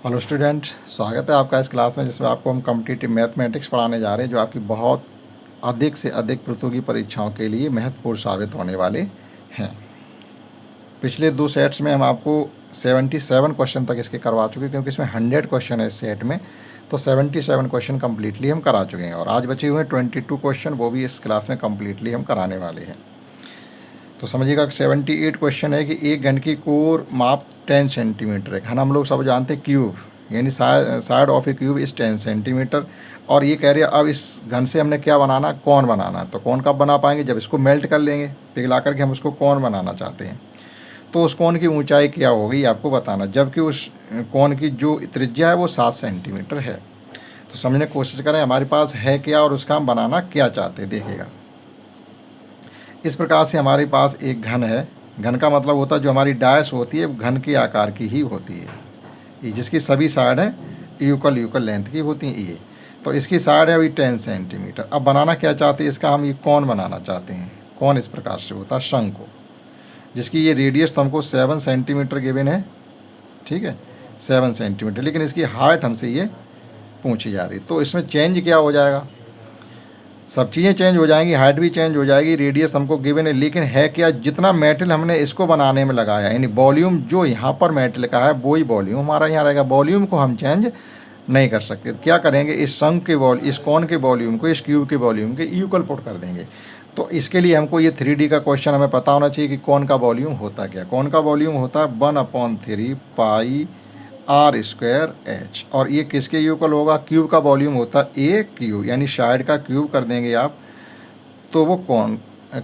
Hello student, स्वागत है आपका इस क्लास में जिसमें आपको हम कॉम्पिटिटिव मैथमेटिक्स पढ़ाने जा रहे हैं जो आपकी बहुत अधिक से अधिक प्रतियोगी परीक्षाओं के लिए महत्वपूर्ण साबित होने वाले हैं। पिछले 2 सेट्स में हम आपको 77 क्वेश्चन तक इसके करवा चुके हैं क्योंकि इसमें 100 क्वेश्चन है इस सेट में, तो 77 क्वेश्चन कम्प्लीटली हम करा चुके हैं और आज बचे हुए हैं 22 क्वेश्चन, वो भी इस क्लास में कम्प्लीटली हम कराने वाले हैं। तो समझिएगा 78 क्वेश्चन है कि एक घन की कोर माप 10 सेंटीमीटर है। घन हम लोग सब जानते हैं क्यूब, यानी साइड ऑफ ए क्यूब इस 10 सेंटीमीटर। और ये कह रहे हैं अब इस घन से हमने क्या बनाना, कौन बनाना। तो कौन कब बना पाएंगे, जब इसको मेल्ट कर लेंगे, पिघला करके हम उसको कौन बनाना चाहते हैं। तो उस कोन की ऊंचाई क्या होगी आपको बताना, जबकि उस कोन की जो त्रिज्या है वो 7 सेंटीमीटर है। तो समझने की कोशिश करें हमारे पास है क्या और उसका हम बनाना क्या चाहते हैं। देखिएगा इस प्रकार से हमारे पास एक घन है। घन का मतलब होता है जो हमारी डायस होती है घन के आकार की ही होती है, ये जिसकी सभी साइड है इक्वल लेंथ की होती हैं ये। तो इसकी साइड है अभी 10 सेंटीमीटर। अब बनाना क्या चाहते हैं इसका, हम ये कौन बनाना चाहते हैं। कौन इस प्रकार से होता है शंकु, जिसकी ये रेडियस तो हमको 7 सेंटीमीटर गिवन है, ठीक है 7 सेंटीमीटर, लेकिन इसकी हाइट हमसे ये पूछी जा रही। तो इसमें चेंज क्या हो जाएगा, सब चीज़ें चेंज हो जाएंगी, हाइट भी चेंज हो जाएगी, रेडियस हमको गिवन है, लेकिन है क्या, जितना मेटल हमने इसको बनाने में लगाया, यानी वॉल्यूम जो यहाँ पर मेटल का है वही वॉल्यूम हमारा यहाँ रहेगा। वॉल्यूम को हम चेंज नहीं कर सकते। तो क्या करेंगे, इस शंक के इस कोन के वॉल्यूम को इस क्यूब के वॉल्यूम के इक्वल पुट कर देंगे। तो इसके लिए हमको ये 3D का क्वेश्चन हमें पता होना चाहिए कि कौन का वॉल्यूम होता क्या। कौन का वॉल्यूम होता है 1/3 पाई आर स्क्वायर एच, और ये किसके इक्वल होगा, क्यूब का वॉल्यूम होता है ए क्यूब, यानी साइड का क्यूब कर देंगे आप तो वो कौन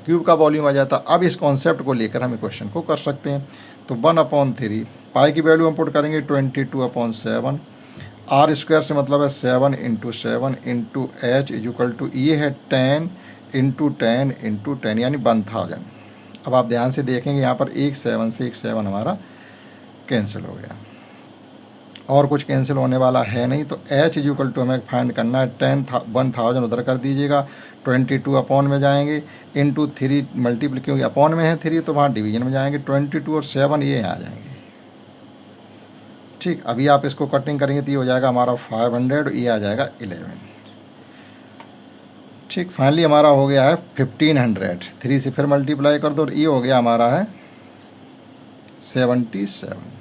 क्यूब का वॉल्यूम आ जाता। अब इस कॉन्सेप्ट को लेकर हम क्वेश्चन को कर सकते हैं। तो 1/3 पाई की वैल्यू हम पुट करेंगे 22/7, आर स्क्वायर से मतलब है 7 × 7 × एच इक्वल टू ये है 10 × 10 × 10 यानी 1000। अब आप ध्यान से देखेंगे यहाँ पर एक 7 से एक 7 हमारा कैंसिल हो गया और कुछ कैंसिल होने वाला है नहीं। तो h इक्वल टू हमें फाइंड करना है 1000 उधर कर दीजिएगा, 22 अपॉन में जाएंगे इंटू 3 मल्टीप्ल, क्योंकि अपॉन में है 3 तो वहाँ डिवीजन में जाएंगे, 22 और 7 ये आ जाएंगे। ठीक, अभी आप इसको कटिंग करेंगे तो ये हो जाएगा हमारा 500 और ये आ जाएगा 11। ठीक, फाइनली हमारा हो गया है 1500, 3 से फिर मल्टीप्लाई कर दो और ये हो गया हमारा है 77।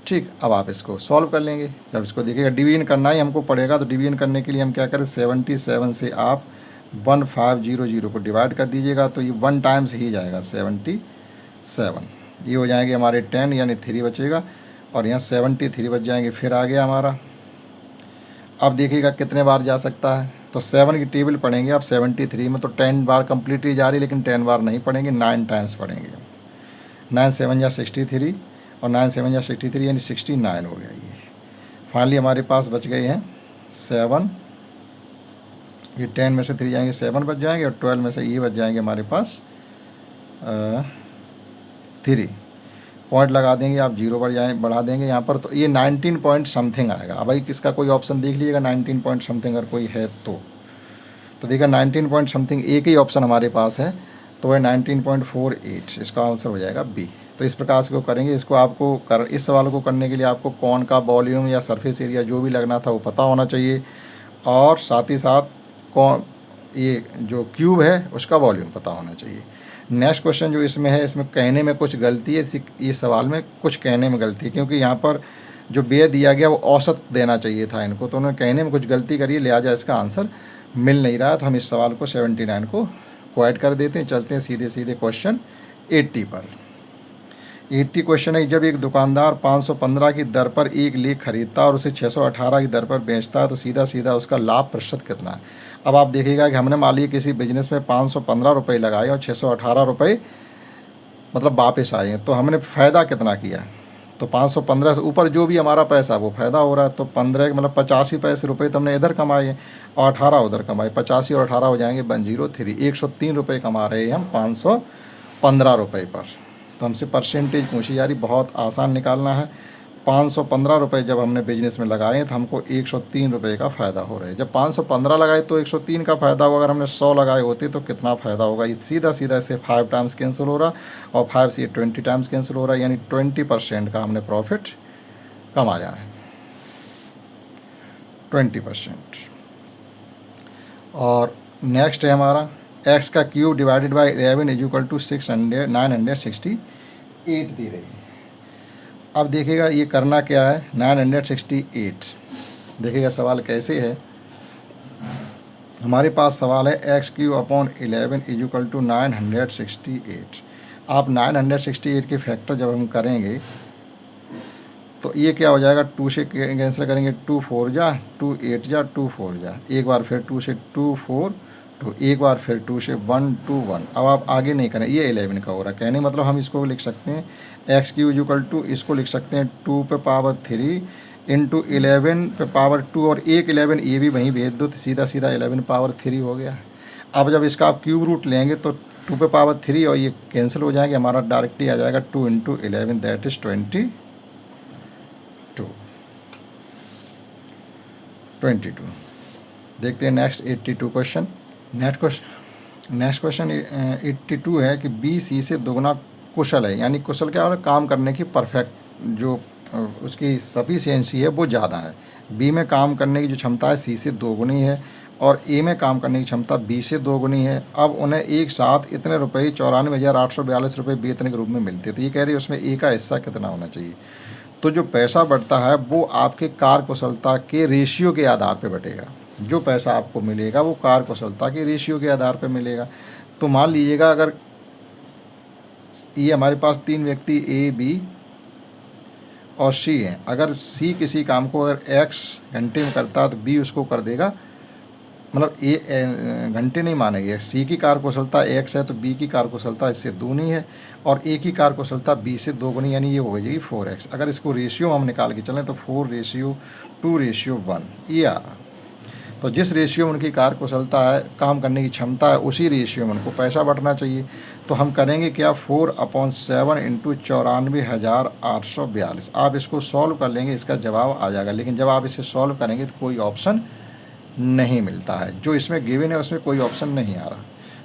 ठीक, अब आप इसको सॉल्व कर लेंगे। जब इसको देखिएगा डिवीजन करना ही हमको पड़ेगा, तो डिवीजन करने के लिए हम क्या करें, 77 से आप 1500 को डिवाइड कर दीजिएगा तो ये 1 टाइम्स ही जाएगा 77। ये हो जाएंगे हमारे 10 यानी 3 बचेगा और यहाँ 73 बच जाएंगे। फिर आ गया हमारा, अब देखिएगा कितने बार जा सकता है। तो 7 की टेबल पढ़ेंगे आप 73 में, तो 10 बार कम्प्लीटली जा रही, लेकिन 10 बार नहीं पढ़ेंगे, 9 टाइम्स पढ़ेंगे। 9 7 या 63 और 9 7 या 63 यानी 69 हो गया। ये फाइनली हमारे पास बच गए हैं 7। ये 10 में से 3 जाएंगे 7 बच जाएंगे और 12 में से ये बच जाएंगे हमारे पास 3। पॉइंट लगा देंगे आप, 0 बढ़ा देंगे यहाँ पर, तो ये 19 पॉइंट समथिंग आएगा। अब भाई किसका कोई ऑप्शन देख लीजिएगा 19 पॉइंट समथिंग अगर कोई है तो देखिए 19 पॉइंट समथिंग एक ही ऑप्शन हमारे पास है, तो वह 19.48, इसका आंसर हो जाएगा बी। तो इस प्रकार से को करेंगे। इसको आपको इस सवाल को करने के लिए आपको कौन का वॉल्यूम या सरफेस एरिया जो भी लगना था वो पता होना चाहिए, और साथ ही साथ कौन ये जो क्यूब है उसका वॉल्यूम पता होना चाहिए। नेक्स्ट क्वेश्चन जो इसमें है, इसमें कहने में कुछ गलती है, इस सवाल में कुछ कहने में गलती है, क्योंकि यहाँ पर जो बे दिया गया वो औसत देना चाहिए था इनको, तो उन्होंने कहने में कुछ गलती करी है, लिहाजा इसका आंसर मिल नहीं रहा है। तो हम इस सवाल को 79 को क्वाइट कर देते हैं। चलते हैं सीधे सीधे क्वेश्चन 80 पर। 80 क्वेश्चन है, जब एक दुकानदार 515 की दर पर एक लेख खरीदता और उसे 618 की दर पर बेचता है तो सीधा सीधा उसका लाभ प्रतिशत कितना है। अब आप देखिएगा कि हमने मान लीजिए किसी बिजनेस में 515 रुपये लगाए और 618 रुपये मतलब वापस आए हैं, तो हमने फ़ायदा कितना किया। तो 515 से ऊपर जो भी हमारा पैसा वो फ़ायदा हो रहा है, तो 15 मतलब 85 पैसे रुपये तो हमने इधर कमाए हैं और 18 उधर कमाए, 85 और 18 हो जाएंगे 103। 103 रुपये कमा रहे हैं हम 515 रुपये पर। तो हमसे परसेंटेज पूछी जा रही, बहुत आसान निकालना है। 515 रुपये जब हमने बिजनेस में लगाए तो हमको 103 रुपये का फ़ायदा हो रहा है। जब 515 लगाए तो 103 का फ़ायदा होगा, अगर हमने 100 लगाए होते तो कितना फ़ायदा होगा। ये सीधा सीधा इससे 5 टाइम्स कैंसिल हो रहा और 5 से 20 टाइम्स कैंसिल हो रहा है, यानी 20% का हमने प्रॉफिट कमाया है। 20%। और नेक्स्ट है हमारा एक्स का cube divided by 11 is equal to 968 दी रही है। अब देखिएगा ये करना क्या है, 968। देखिएगा सवाल कैसे है। हमारे पास सवाल है x cube upon 11 is equal to 968। आप 968 के फैक्टर जब हम करेंगे तो ये क्या हो जाएगा, 2 से कैंसिल करेंगे, 2 4 जा, 2 8 जा, 2 4 जा, एक बार फिर 2 से 2 4 2, एक बार फिर 2 से 1 2 1। अब आप आगे नहीं करें, ये 11 का हो रहा है। कहने मतलब हम इसको लिख सकते हैं एक्स क्यू इक्वल टू, इसको लिख सकते हैं 2 पे पावर 3 इंटू 11 पे पावर 2, और एक 11 ये भी वहीं भेज दो तो सीधा सीधा 11 पावर 3 हो गया। अब जब इसका आप क्यूब रूट लेंगे तो 2 पे पावर 3 और ये कैंसिल हो जाएंगे, हमारा डायरेक्टली आ जाएगा 2 इंटू 11 दैट इज़ 22। देखते हैं नेक्स्ट 82 क्वेश्चन। नेक्स्ट क्वेश्चन 82 है कि बी सी से दोगुना कुशल है, यानी कुशल क्या हो रहा है, काम करने की परफेक्ट जो उसकी सफिशिएंसी है वो ज़्यादा है। बी में काम करने की जो क्षमता है सी से 2 गुनी है, और ए में काम करने की क्षमता बी से 2 गुनी है। अब उन्हें एक साथ इतने रुपये 94,842 रुपये वेतन के रूप में मिलते हैं। तो ये कह रही है उसमें ए का हिस्सा कितना होना चाहिए। तो जो पैसा बढ़ता है वो आपके कार्यकुशलता के रेशियो के आधार पर बढ़ेगा। जो पैसा आपको मिलेगा वो कार्यकुशलता के रेशियो के आधार पर मिलेगा। तो मान लीजिएगा अगर ये हमारे पास 3 व्यक्ति ए बी और सी हैं, अगर सी किसी काम को अगर एक्स घंटे में करता है तो बी उसको कर देगा, मतलब ए घंटे नहीं मानेंगे। सी की कार्यकुशलता एक्स है तो बी की कार्यकुशलता इससे 2 नहीं है, और ए की कार्यकुशलता बी से 2 गुनी, यानी ये हो जाएगी 4x। अगर इसको रेशियो हम निकाल के चलें तो 4:2:1 ये आ रहा। तो जिस रेशियो में उनकी कार्यकुशलता है, काम करने की क्षमता है, उसी रेशियो में उनको पैसा बढ़ना चाहिए। तो हम करेंगे क्या, 4/7 इंटू 94,842। आप इसको सॉल्व कर लेंगे, इसका जवाब आ जाएगा। लेकिन जब आप इसे सॉल्व करेंगे तो कोई ऑप्शन नहीं मिलता है, जो इसमें गिवन है उसमें कोई ऑप्शन नहीं आ रहा।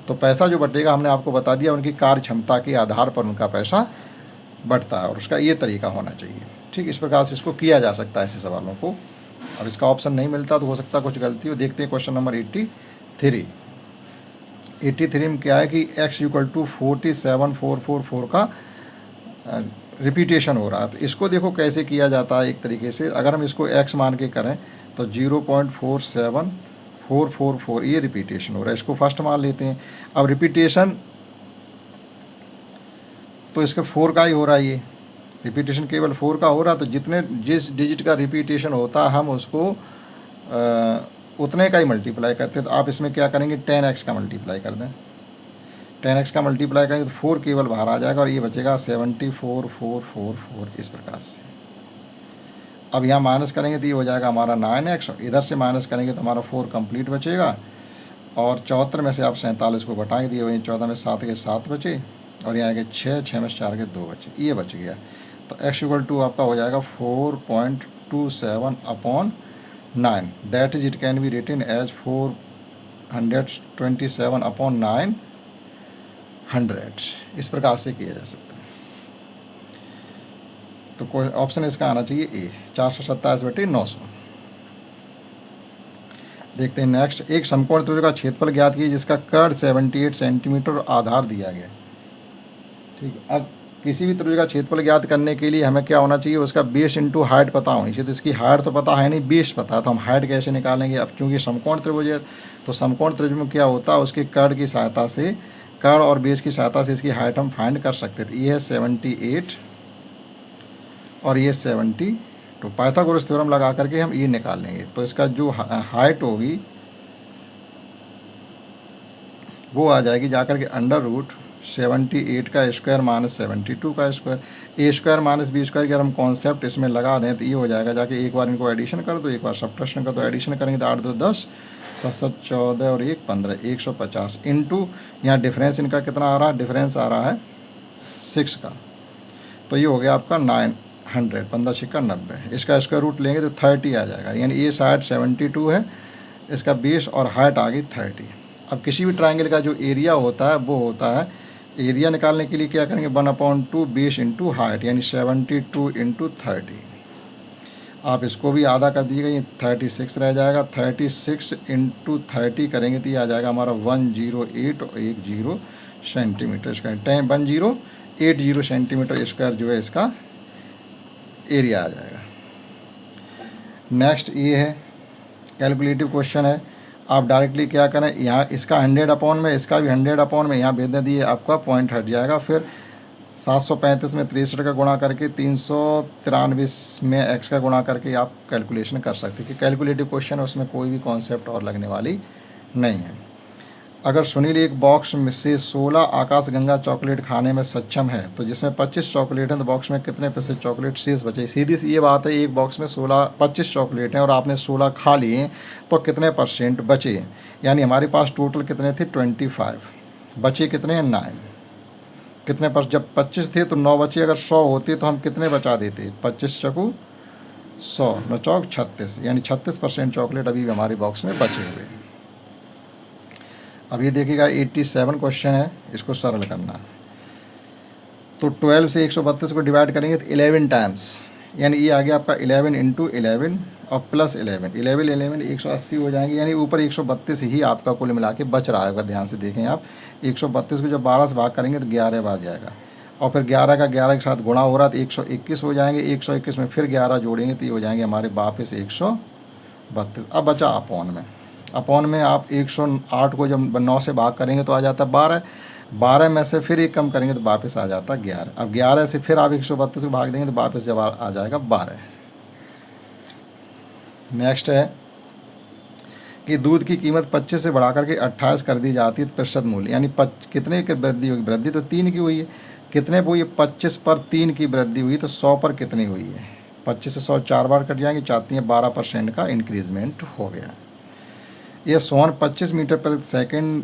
तो पैसा जो बढ़ेगा हमने आपको बता दिया, उनकी कार्य क्षमता के आधार पर उनका पैसा बढ़ता है, और उसका ये तरीका होना चाहिए। ठीक, इस प्रकार से इसको किया जा सकता है ऐसे सवालों को। अब इसका ऑप्शन नहीं मिलता तो हो सकता है कुछ गलती हो। देखते हैं क्वेश्चन नंबर 83 में क्या है कि x इक्वल टू 47,444 का रिपीटेशन हो रहा है। तो इसको देखो कैसे किया जाता है। एक तरीके से अगर हम इसको x मान के करें तो 0.47444 ये रिपीटेशन हो रहा है, इसको फर्स्ट मान लेते हैं। अब रिपीटेशन तो इसके 4 का ही हो रहा है, ये रिपीटेशन केवल 4 का हो रहा। तो जिस डिजिट का रिपीटेशन होता है हम उसको उतने का ही मल्टीप्लाई करते हैं। तो आप इसमें क्या करेंगे, 10x का मल्टीप्लाई कर दें। 10x का मल्टीप्लाई करेंगे तो 4 केवल बाहर आ जाएगा, और ये बचेगा 74,444 इस प्रकार से। अब यहाँ माइनस करेंगे तो ये हो जाएगा हमारा 9x, इधर से माइनस करेंगे तो हमारा 4 कंप्लीट बचेगा, और 74 में से आप 47 को घटाएंगे तो ये वही 14 में 7 के 7 बचे, और यहाँ आगे 6 में 4 के 2 बचे, ये बच गया। तो x इक्वल टू आपका हो जाएगा 4.27/9, that is it can be written as 427/900। इस प्रकार से किया जा सकता है। तो कोई ऑप्शन इसका आना चाहिए ए, 427/900। देखते हैं नेक्स्ट। एक समकोण त्रिभुज का क्षेत्रफल ज्ञात कीजिए जिसका कर्ण 78 सेंटीमीटर और आधार दिया गया। ठीक, अब किसी भी त्रिभुज का क्षेत्रफल ज्ञात करने के लिए हमें क्या होना चाहिए, उसका बेस इंटू हाइट पता होनी चाहिए। तो इसकी हाइट तो पता है नहीं, बेस पता है, तो हम हाइट कैसे निकालेंगे। अब चूंकि समकोण त्रिभुज है तो समकोण त्रिभुज में क्या होता है, उसके कर्ण की सहायता से, कर्ण और बेस की सहायता से इसकी हाइट हम फाइंड कर सकते थे। ये है 78 और ये 72। पाइथागोरस थ्योरम लगा करके हम ये निकाल लेंगे। तो इसका जो हाइट होगी वो आ जाएगी जाकर के √78 का स्क्वायर माइनस 72 का स्क्वायर। ए स्क्वायर माइनस बी स्क्वायर की अगर हम कॉन्सेप्ट इसमें लगा दें तो ये हो जाएगा, जाके एक बार इनको एडिशन कर दो, एक बार सब्ट्रैक्शन कर दो। एडिशन करेंगे तो 8 2 10, 7 7 14 और 1 15, 150 इंटू यहाँ डिफरेंस इनका कितना आ रहा है, डिफरेंस आ रहा है 6 का। तो ये हो गया आपका 900, 15 6 90। इसका स्क्वायर रूट लेंगे तो 30 आ जाएगा, यानी ये साइड 72 है, इसका बेस और हाइट आ गई 30। अब किसी भी ट्राइंगल का जो एरिया होता है वो होता है, एरिया निकालने के लिए क्या करेंगे, 1/2 बेस इंटू हाइट, यानी 72 इंटू 30। आप इसको भी आधा कर दीजिएगा, ये 36 रह जाएगा। 36 इंटू 30 करेंगे तो ये आ जाएगा हमारा 108 सेंटीमीटर स्क्वायर। 1080 सेंटीमीटर स्क्वायर जो है इसका एरिया आ जाएगा। नेक्स्ट ये है कैलकुलेटिव क्वेश्चन है। आप डायरेक्टली क्या करें, यहाँ इसका 100 अपॉन में, इसका भी 100 अपॉन में, यहाँ भेज दे दिए, आपका पॉइंट हट जाएगा। फिर 735 में 63 का गुणा करके 393 में x का गुणा करके आप कैलकुलेशन कर सकते हैं कि कैलकुलेटिव क्वेश्चन है, उसमें कोई भी कॉन्सेप्ट और लगने वाली नहीं है। अगर सुनील एक बॉक्स में से 16 आकाशगंगा चॉकलेट खाने में सक्षम है तो जिसमें 25 चॉकलेट हैं तो बॉक्स में कितने पैसे चॉकलेट शेष बचे। सीधी सी ये बात है, एक बॉक्स में 25 चॉकलेट हैं और आपने 16 खा लिए तो कितने % बचे। यानी हमारे पास टोटल कितने थे 25, बचे कितने हैं 9। कितने पर जब 25 थे तो 9 बचे, अगर 100 होते तो हम कितने बचा देते, 25 चकू 100 9 चौक 36, यानी 36% चॉकलेट अभी भी हमारे बॉक्स में बचे हुए हैं। अब ये देखिएगा 87 क्वेश्चन है, इसको सरल करना है। तो 12 से 132 को डिवाइड करेंगे तो 11 टाइम्स, यानी ये आ गया आपका 11 इंटू 11 और प्लस 11 180 हो जाएंगे, यानी ऊपर 132 ही आपका कुल मिला के बच रहा है। अगर ध्यान से देखें आप 132 को जब 12 से भाग करेंगे तो 11 बार जाएगा, और फिर 11 का 11 के साथ गुणा हो रहा तो 121 हो जाएंगे। 121 में फिर 11 जोड़ेंगे तो ये हो जाएंगे हमारे वापस 132। अब बचा अपॉन में आप 108 को जब 9 से भाग करेंगे तो आ जाता 12, 12 में से फिर एक कम करेंगे तो वापस आ जाता 11। अब 11 से फिर आप 132 को भाग देंगे तो वापस जब आ जाएगा 12। नेक्स्ट है कि दूध की कीमत 25 से बढ़ा करके 28 कर दी जाती है तो प्रतिशत मूल्य, यानी कितने की वृद्धि होगी, वृद्धि तो 3 की हुई है, कितने पर हुई है 25 पर 3 की वृद्धि हुई, तो 100 पर कितनी हुई है, 25 से 100 4 बार कट जाएंगे, चाहती हैं 12% का इंक्रीजमेंट हो गया। ये सोहन 25 मीटर पर सेकंड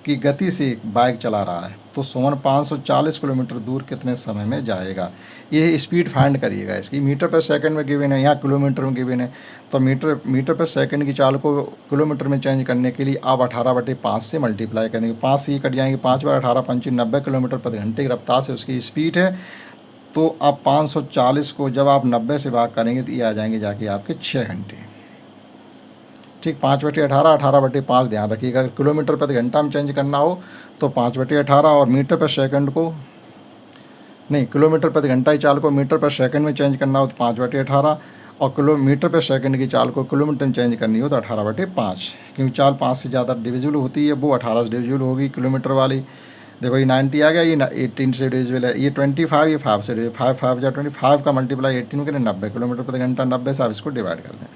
की गति से बाइक चला रहा है तो सोहन 540 किलोमीटर दूर कितने समय में जाएगा। ये स्पीड फाइंड करिएगा इसकी, मीटर पर सेकंड में गिवन है, यहाँ किलोमीटर में गिवन है। तो मीटर पर सेकंड की चाल को किलोमीटर में चेंज करने के लिए आप 18/5 से मल्टीप्लाई कर देंगे, 5 से ही कट जाएंगे, 5 बार 18 5 90 किलोमीटर प्रति घंटे की रफ्तार से उसकी स्पीड है। तो आप 540 को जब आप 90 से भाग करेंगे तो ये आ जाएंगे जाके आपके 6 घंटे। ठीक, 5/18 18/5 ध्यान रखिएगा। अगर किलोमीटर प्रति घंटा में चेंज करना हो तो 5/18, और मीटर पर सेकंड को नहीं, किलोमीटर प्रति घंटा की चाल को मीटर पर सेकंड में चेंज करना हो तो 5/18, और किलोमीटर पर सेकंड की चाल को किलोमीटर में चेंज करनी हो तो 18/5, क्योंकि चाल 5 से ज़्यादा डिविजिबल होती है, वो 18 से डिविजिबल होगी किलोमीटर वाली। देखो ये 90 आ गया, ये 18 से डिविजिबल है, ये 25, ये 5 से डिविजिबल, 5 5 या 25 का मल्टीप्लाई 18 करें 90 किलोमीटर प्रति घंटा, 90 से आप इसको डिवाइड कर दें।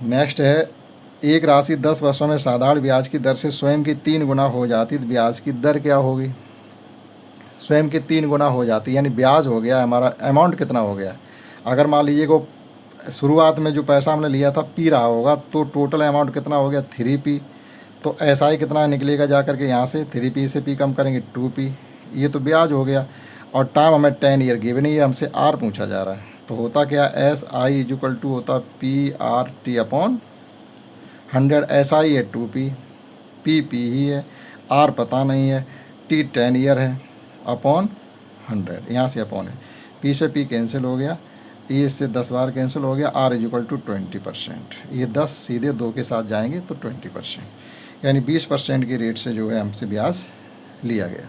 नेक्स्ट है एक राशि 10 वर्षों में साधारण ब्याज की दर से स्वयं की 3 गुना हो जाती तो ब्याज की दर क्या होगी। स्वयं की 3 गुना हो जाती, यानी ब्याज हो गया हमारा, अमाउंट कितना हो गया। अगर मान लीजिए को शुरुआत में जो पैसा हमने लिया था पी रहा होगा तो टोटल अमाउंट कितना हो गया 3p, तो SI कितना निकलेगा जा करके यहाँ से 3p से p कम करेंगे 2p, ये तो ब्याज हो गया। और टाइम हमें 10 ईयर गिवन है, ये हमसे R पूछा जा रहा है, तो होता क्या SI इक्वल टू होता PRT अपॉन 100। SI है 2p, P ही है, R पता नहीं है, T 10 ईयर है अपॉन 100, यहाँ से अपॉन है, P से P कैंसिल हो गया, E इससे 10 बार कैंसिल हो गया, R इक्वल टू 20%, ये 10 सीधे 2 के साथ जाएंगे तो 20%, यानी 20% की रेट से जो है हमसे ब्याज लिया गया।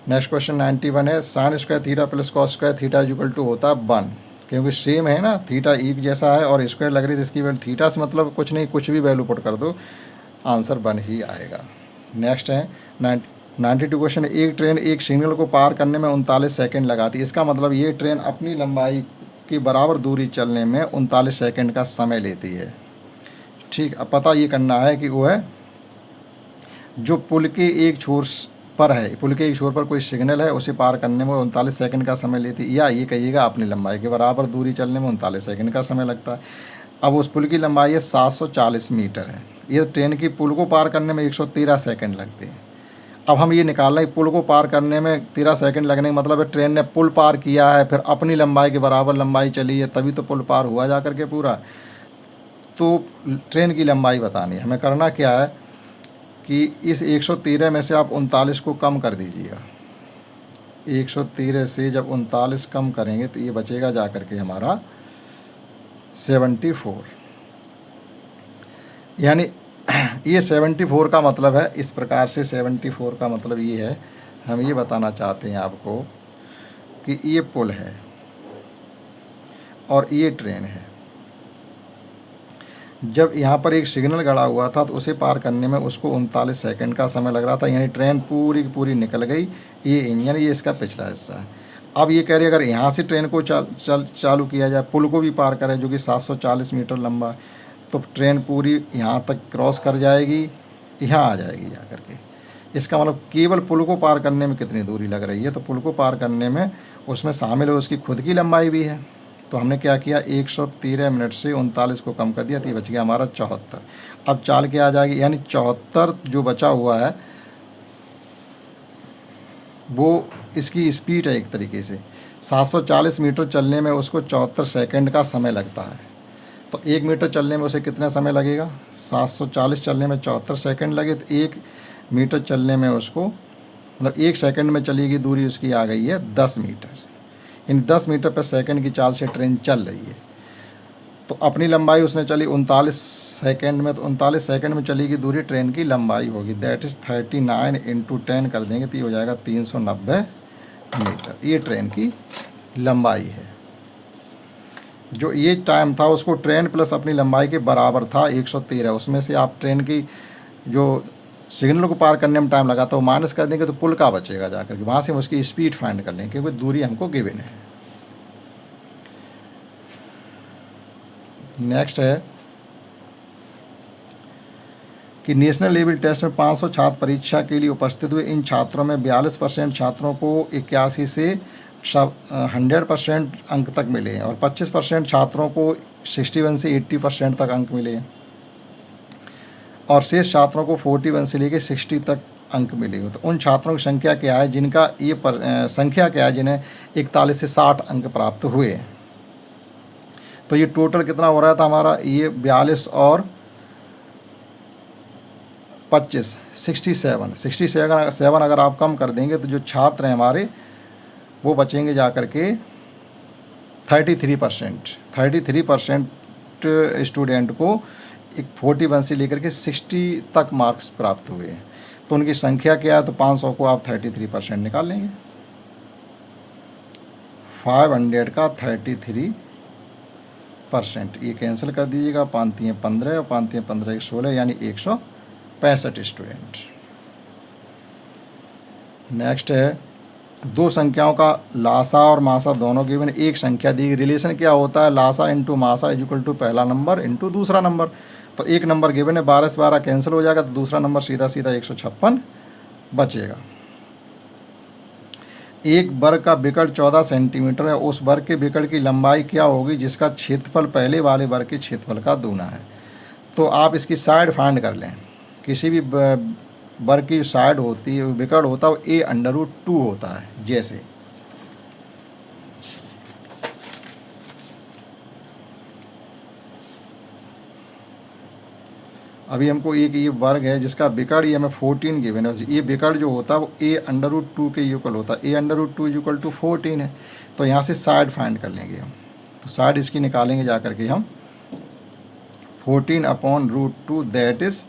नेक्स्ट क्वेश्चन 91 है sine square theta plus cos square theta equal to होता है 1, क्योंकि सेम है ना, थीटा एक जैसा है और स्क्वायर लग रही है, इसकी वैल्यू थीटा से मतलब कुछ नहीं, कुछ भी वैल्यू पुट कर दो आंसर 1 ही आएगा। नेक्स्ट है 92 क्वेश्चन, एक ट्रेन एक सिग्नल को पार करने में 39 सेकंड लगाती है, इसका मतलब ये ट्रेन अपनी लंबाई की बराबर दूरी चलने में 39 सेकंड का समय लेती है। ठीक, अब पता ये करना है कि वो है जो पुल के एक छोर पर है, पुल के एक छोर पर कोई सिग्नल है, उसे पार करने में 39 सेकंड का समय लेती है, या ये कहिएगा अपनी लंबाई के बराबर दूरी चलने में 39 सेकंड का समय लगता है। अब उस पुल की लंबाई है 740 मीटर है, ये ट्रेन की पुल को पार करने में 113 सेकंड लगते हैं। अब हम ये निकालना है पुल को पार करने में 13 सेकंड लगने का मतलब है ट्रेन ने पुल पार किया है, फिर अपनी लंबाई के बराबर लंबाई चली है, तभी तो पुल पार हुआ जा करके पूरा। तो ट्रेन की लंबाई बतानी है, हमें करना क्या है कि इस 113 में से आप 39 को कम कर दीजिएगा, 113 से जब 39 कम करेंगे तो ये बचेगा जा कर के हमारा 74। यानी ये 74 का मतलब है, इस प्रकार से 74 का मतलब ये है, हम ये बताना चाहते हैं आपको कि ये पुल है और ये ट्रेन है। जब यहाँ पर एक सिग्नल गड़ा हुआ था तो उसे पार करने में उसको 39 सेकंड का समय लग रहा था, यानी ट्रेन पूरी की पूरी निकल गई। ये इंजन, ये इसका पिछला हिस्सा है। अब ये कह रही है अगर यहाँ से ट्रेन को चालू किया जाए, पुल को भी पार करें जो कि 740 मीटर लंबा है, तो ट्रेन पूरी यहाँ तक क्रॉस कर जाएगी, यहाँ आ जाएगी जा कर के। इसका मतलब केवल पुल को पार करने में कितनी दूरी लग रही है, तो पुल को पार करने में उसमें शामिल है उसकी खुद की लंबाई भी है। तो हमने क्या किया, 113 मिनट से 39 को कम कर दिया, तो ये बच गया हमारा 74। अब चाल क्या आ जाएगी, यानी 74 जो बचा हुआ है वो इसकी स्पीड है। एक तरीके से 740 मीटर चलने में उसको 74 सेकंड का समय लगता है। तो 1 मीटर चलने में उसे कितना समय लगेगा, 740 चलने में 74 सेकंड लगे, तो 1 मीटर चलने में उसको मतलब 1 सेकंड में चलेगी दूरी उसकी आ गई है 10 मीटर। इन 10 मीटर पर सेकंड की चाल से ट्रेन चल रही है। तो अपनी लंबाई उसने चली 39 सेकंड में, तो 39 सेकंड में चली की दूरी ट्रेन की लंबाई होगी, दैट इज़ 39 इंटू 10 कर देंगे तो ये हो जाएगा 390 मीटर। ये ट्रेन की लंबाई है। जो ये टाइम था उसको ट्रेन प्लस अपनी लंबाई के बराबर था 113। उसमें से आप ट्रेन की जो सिग्नल को पार करने में टाइम लगा था वो माइनस कर देंगे तो पुल का बचेगा जाकर के, वहाँ से हम उसकी स्पीड फाइंड कर लेंगे क्योंकि दूरी हमको गिवन है। नेक्स्ट है कि नेशनल लेवल टेस्ट में 500 छात्र परीक्षा के लिए उपस्थित हुए। इन छात्रों में 42% छात्रों को 81 से 100% अंक तक मिले हैं और 25% छात्रों को 61 से 80% तक अंक मिले हैं और शेष छात्रों को 41 से लेकर 60 तक अंक मिले। तो उन छात्रों की संख्या क्या है जिनका संख्या क्या है जिन्हें 41 से 60 अंक प्राप्त हुए। तो ये टोटल कितना हो रहा था हमारा, ये 42 और 25 67 अगर आप कम कर देंगे तो जो छात्र हैं हमारे वो बचेंगे जा कर के 33% स्टूडेंट को 41 से लेकर के 60 तक मार्क्स प्राप्त हुए हैं। तो उनकी संख्या क्या है, तो 500 को आप 33% निकाल लेंगे। 500 का 33%, ये कैंसिल कर दीजिएगा, 5 हैं 15 और 5 हैं 15 एक 16, यानी 165 स्टूडेंट। नेक्स्ट है दो संख्याओं का लासा और मासा दोनों गिवन, एक संख्या दी। रिलेशन क्या होता है, लासा इंटू मासा इज इक्वल टू पहला नंबर इंटू दूसरा नंबर। तो एक नंबर गिवन है, 12 से 12 कैंसिल हो जाएगा, तो दूसरा नंबर सीधा सीधा 156 बचेगा। एक वर्ग का विकर्ण 14 सेंटीमीटर है, उस वर्ग के विकर्ण की लंबाई क्या होगी जिसका क्षेत्रफल पहले वाले वर्ग के क्षेत्रफल का दूना है। तो आप इसकी साइड फाइंड कर लें। किसी भी वर्ग की साइड होती है, विकर्ण होता है, वो a√2 होता है। जैसे अभी हमको एक ये वर्ग है जिसका विकर्ण ये हमें 14 गिवन है, ये विकर्ण जो होता है वो a√2 के इक्वल होता है, a√2 इक्वल टू 14 है। तो यहाँ से साइड फाइंड कर लेंगे हम, तो साइड इसकी निकालेंगे जा कर के हम 14/√2 दैट इज़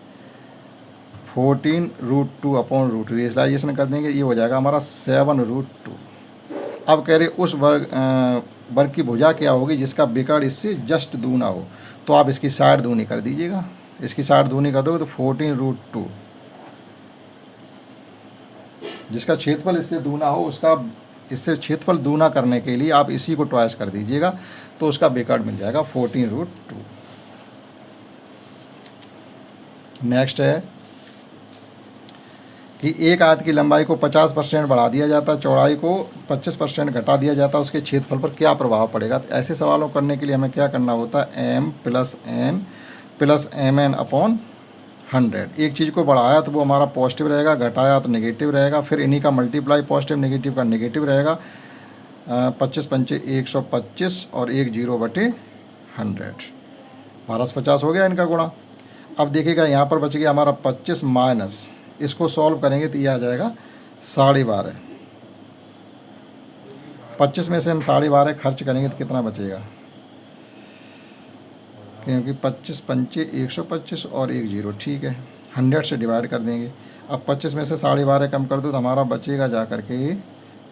14√2/√2 रियलाइजेशन कर देंगे, ये हो जाएगा हमारा 7√2। अब कह रहे उस वर्ग की भुजा क्या होगी जिसका विकर्ण इससे जस्ट दूना हो, तो आप इसकी साइड दूनी कर दीजिएगा। इसकी साइड दूनी कर दोगे तो 14√2, जिसका क्षेत्रफल इससे दूना हो उसका इससे क्षेत्रफल दूना करने के लिए आप इसी को ट्वाइस कर दीजिएगा, तो उसका विकर्ण मिल जाएगा 14√2। नेक्स्ट है कि एक आयत की लंबाई को 50% बढ़ा दिया जाता है, चौड़ाई को 25% घटा दिया जाता है, उसके क्षेत्रफल पर क्या प्रभाव पड़ेगा। तो ऐसे सवालों करने के लिए हमें क्या करना होता है, m + n + mn/100। एक चीज़ को बढ़ाया तो वो हमारा पॉजिटिव रहेगा, घटाया तो नेगेटिव रहेगा, फिर इन्हीं का मल्टीप्लाई पॉजिटिव नेगेटिव का नेगेटिव रहेगा। 25 पंचे 125 और 1 0/100, 12 से 50 हो गया इनका गुणा। अब देखिएगा यहाँ पर बच गया हमारा 25 माइनस, इसको सॉल्व करेंगे तो ये आ जाएगा 12.5। 25 में से हम 12.5 खर्च करेंगे तो कितना बचेगा, क्योंकि 25 पंचे 125 और 1 0, ठीक है, 100 से डिवाइड कर देंगे। अब 25 में से 12.5 कम कर दो तो हमारा बचेगा जा करके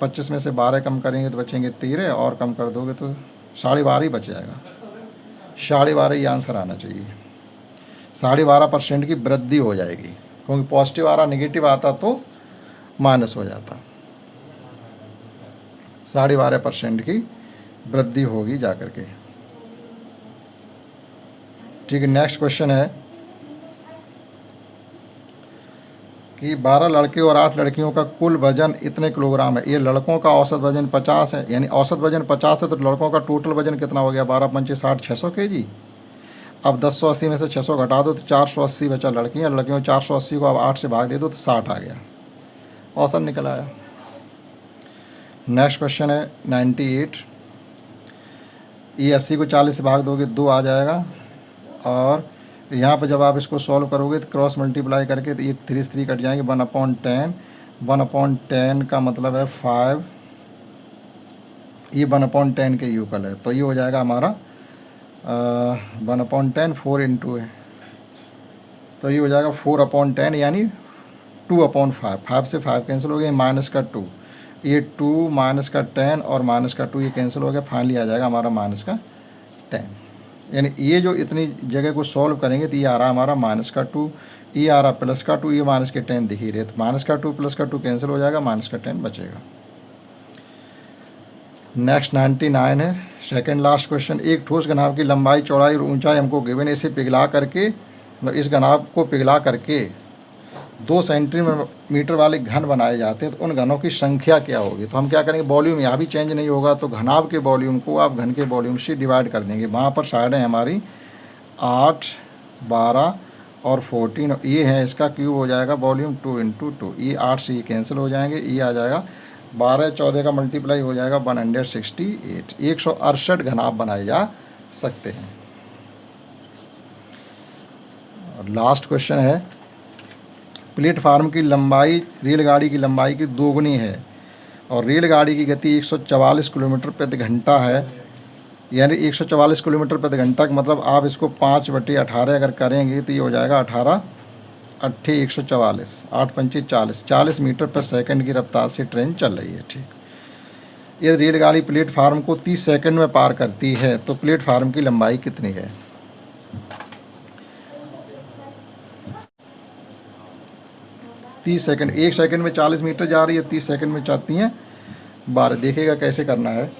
25 में से 12 कम करेंगे तो बचेंगे 13, और कम कर दोगे तो 12.5 ही बच जाएगा। 12.5 ही आंसर आना चाहिए। 12.5% की वृद्धि हो जाएगी, क्योंकि पॉजिटिव आ रहा नेगेटिव आता तो माइनस हो जाता। 12.5% की वृद्धि होगी जा करके, ठीक है। नेक्स्ट क्वेश्चन है कि 12 लड़के और 8 लड़कियों का कुल वजन इतने किलोग्राम है। ये लड़कों का औसत वजन 50 है, यानी औसत वजन 50 है तो लड़कों का टोटल वजन कितना हो गया, 12 पंचे 60, 600 kg। अब 1080 में से 600 घटा दो तो 480 बचा लड़कियाँ, लड़कियों 480 को अब 8 से भाग दे दो तो 60 आ गया, औसत निकल आया। नेक्स्ट क्वेश्चन है 98, ये 80 को 40 से भाग दोगे 2 आ जाएगा, और यहाँ पर जब आप इसको सॉल्व करोगे तो क्रॉस मल्टीप्लाई करके तो ये 3 से 3 कट जाएंगे, 1/10, 1/10 का मतलब है 5, ये 1/10 के इक्वल है, तो ये हो जाएगा हमारा 1/10 4 इंटू है, तो ये हो जाएगा 4/10 यानी 2/5, 5 से 5 कैंसिल हो गया, माइनस का 2, ये 2 माइनस का 10 और माइनस का 2 ये कैंसिल हो गया, फाइनली आ जाएगा हमारा माइनस का 10। यानी ये जो इतनी जगह को सॉल्व करेंगे तो ये आ रहा हमारा माइनस का 2, ये आ रहा प्लस का 2, ये माइनस के 10 दिख ही रहे, तो माइनस का 2 प्लस का 2 कैंसिल हो जाएगा, माइनस का 10 बचेगा। नेक्स्ट 99 है, सेकंड लास्ट क्वेश्चन। एक ठोस घनाभ की लंबाई, चौड़ाई और ऊंचाई हमको गिवन, इसे पिघला करके, मतलब इस घनाभ को पिघला करके 2 सेंटीमीटर वाले घन बनाए जाते हैं, तो उन घनों की संख्या क्या होगी। तो हम क्या करेंगे, वॉल्यूम यहाँ भी चेंज नहीं होगा, तो घनाभ के वॉल्यूम को आप घन के वॉल्यूम से डिवाइड कर देंगे। वहाँ पर साइड है हमारी 8, 12 और 14, ये है इसका क्यूब हो जाएगा वॉल्यूम 2 इंटू 2, ये 8 से ये कैंसिल हो जाएंगे, ये आ जाएगा 12 14 का मल्टीप्लाई हो जाएगा 168, 168 घनाभ बनाए जा सकते हैं। और लास्ट क्वेश्चन है, प्लेटफार्म की लंबाई रेलगाड़ी की लंबाई की दोगुनी है और रेलगाड़ी की गति 144 किलोमीटर प्रति घंटा है, यानी 144 किलोमीटर प्रति घंटा का मतलब आप इसको 5/18 अगर करेंगे तो ये हो जाएगा 18 8 144, 8 पंचे 40, 40 मीटर पर सेकंड की रफ्तार से ट्रेन चल रही है, ठीक। ये रेलगाड़ी प्लेटफार्म को 30 सेकंड में पार करती है, तो प्लेटफार्म की लंबाई कितनी है। 30 सेकंड, 1 सेकंड में 40 मीटर जा रही है, 30 सेकंड में चाहती हैं 12। देखिएगा कैसे करना है,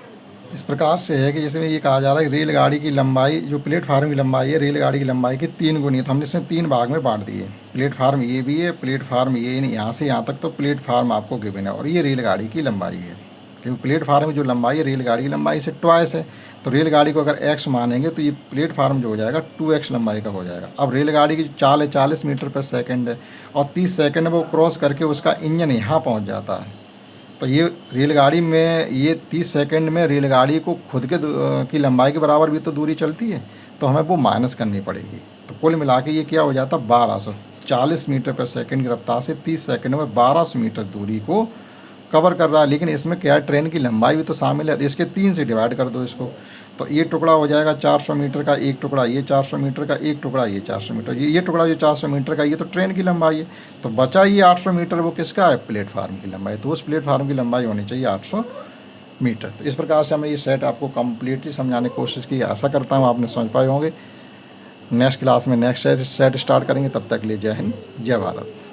इस प्रकार से है कि जैसे में ये कहा जा रहा है रेलगाड़ी की लंबाई, जो प्लेटफार्म की लंबाई है रेलगाड़ी की लंबाई की 3 गुनी है, तो हमने इसे 3 भाग में बांट दिए। प्लेटफार्म ये भी है, प्लेटफार्म ये नहीं, यहाँ से यहाँ तक तो प्लेटफार्म आपको गिवन है, और ये रेलगाड़ी की लंबाई है, क्योंकि प्लेटफार्म की जो लंबाई है रेलगाड़ी की लंबाई से ट्वाइस है, तो रेलगाड़ी को अगर x मानेंगे तो ये प्लेटफार्म जो हो जाएगा 2x लंबाई का हो जाएगा। अब रेलगाड़ी की जो चाल है 40 मीटर पर सेकंड है, और 30 सेकंड में वो क्रॉस करके उसका इंजन यहाँ पहुँच जाता है, तो ये रेलगाड़ी में ये 30 सेकंड में रेलगाड़ी को खुद के की लंबाई के बराबर भी तो दूरी चलती है, तो हमें वो माइनस करनी पड़ेगी। तो कुल मिला के ये क्या हो जाता, 1240 मीटर पर सेकंड की रफ्तार से 30 सेकंड में 1200 मीटर दूरी को कवर कर रहा है। लेकिन इसमें क्या है, ट्रेन की लंबाई भी तो शामिल है, इसके 3 से डिवाइड कर दो इसको, तो ये टुकड़ा हो जाएगा 400 मीटर का, एक टुकड़ा ये 400 मीटर का, एक टुकड़ा ये 400 मीटर, ये टुकड़ा जो 400 मीटर का ये तो ट्रेन की लंबाई है, तो बचा ये 800 मीटर वो किसका है, प्लेटफार्म की लंबाई, तो उस प्लेटफार्म की लंबाई होनी चाहिए 800 मीटर। तो इस प्रकार से हमने ये सेट आपको कम्प्लीटली समझाने की कोशिश की, आशा करता हूँ आपने समझ पाए होंगे। नेक्स्ट क्लास में नेक्स्ट सेट स्टार्ट करेंगे, तब तक के लिए जय हिंद, जय भारत।